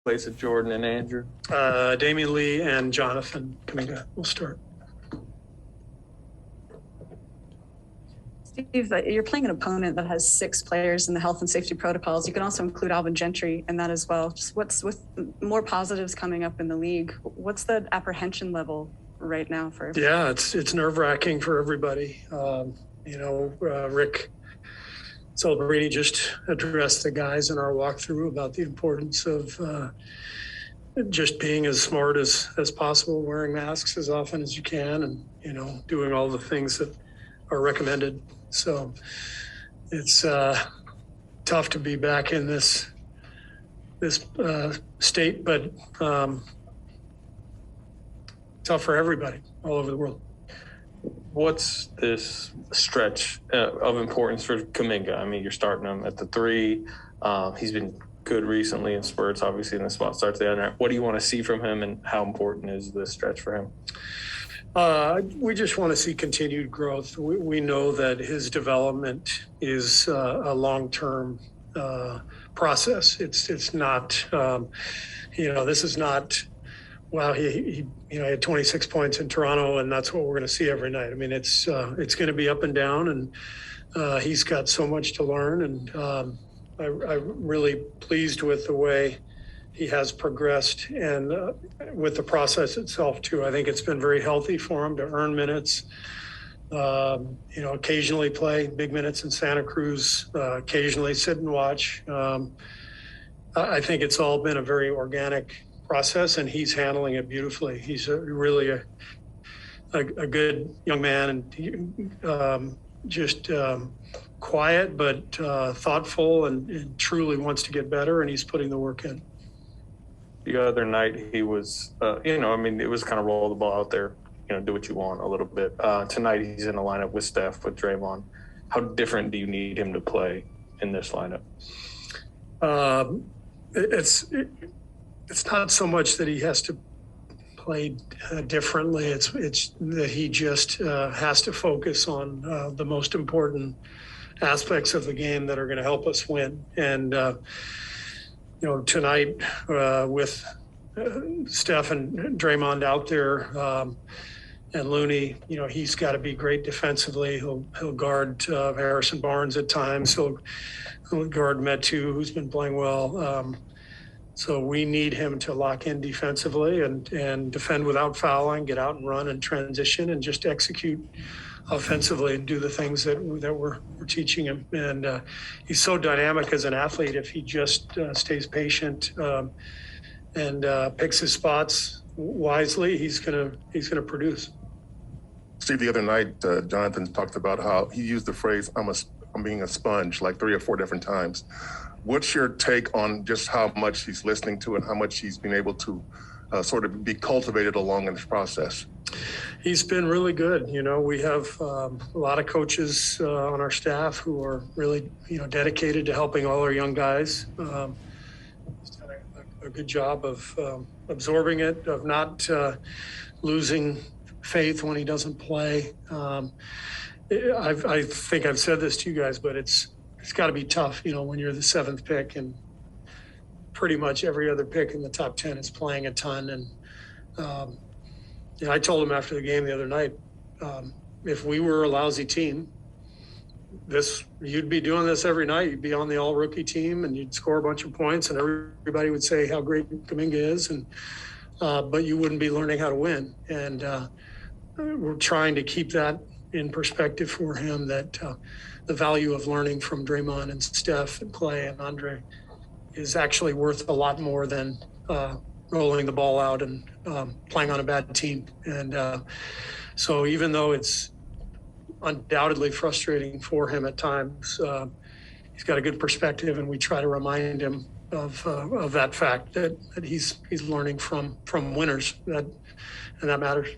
place of Jordan and Andrew? Damian Lee and Jonathan Kuminga will start. Steve, you're playing an opponent that has 6 players in the health and safety protocols. You can also include Alvin Gentry in that as well. Just what's with more positives coming up in the league? What's the apprehension level right now for? Yeah, it's nerve-wracking for everybody. Rick Celebrini just addressed the guys in our walkthrough about the importance of just being as smart as possible, wearing masks as often as you can, and doing all the things that are recommended. So it's tough to be back in this state, but tough for everybody all over the world. What's this stretch of importance for Kuminga? I mean, you're starting him at the 3. He's been good recently in spurts, obviously in the spot starts the other night. What do you want to see from him, and how important is this stretch for him? We just want to see continued growth. We know that his development is a long-term process. It's not, this is not, wow, he had 26 points in Toronto and that's what we're going to see every night. I mean, it's going to be up and down, and he's got so much to learn. And I'm really pleased with the way he has progressed, and with the process itself too. I think it's been very healthy for him to earn minutes, occasionally play big minutes in Santa Cruz, occasionally sit and watch. I think it's all been a very organic process, and he's handling it beautifully. He's really a good young man, and just quiet but thoughtful, and truly wants to get better, and he's putting the work in. The other night he was, it was kind of roll the ball out there, do what you want a little bit. Tonight he's in a lineup with Steph, with Draymond. How different do you need him to play in this lineup? It's not so much that he has to play differently. It's that he just has to focus on the most important aspects of the game that are going to help us win. And tonight with Steph and Draymond out there, and Looney, he's got to be great defensively. He'll guard Harrison Barnes at times. He'll guard Metu, who's been playing well. So we need him to lock in defensively and defend without fouling, get out and run and transition, and just execute offensively and do the things that we're teaching him. And he's so dynamic as an athlete. If he just stays patient and picks his spots wisely, he's gonna produce. Steve, the other night, Jonathan talked about how he used the phrase, I'm being a sponge, like 3 or 4 different times. What's your take on just how much he's listening to and how much he's been able to sort of be cultivated along in this process? He's been really good. We have a lot of coaches on our staff who are really, dedicated to helping all our young guys. He's done a good job of absorbing it, of not losing faith when he doesn't play. I think I've said this to you guys, but it's got to be tough, when you're the 7th pick and pretty much every other pick in the top 10 is playing a ton. And I told him after the game the other night, if we were a lousy team, you'd be doing this every night. You'd be on the all-rookie team, and you'd score a bunch of points, and everybody would say how great Kuminga is, but you wouldn't be learning how to win. And we're trying to keep that in perspective for him, that the value of learning from Draymond and Steph and Clay and Andre is actually worth a lot more than rolling the ball out and playing on a bad team. And so even though it's undoubtedly frustrating for him at times, he's got a good perspective, and we try to remind him of that fact, that he's learning from winners, and that matters.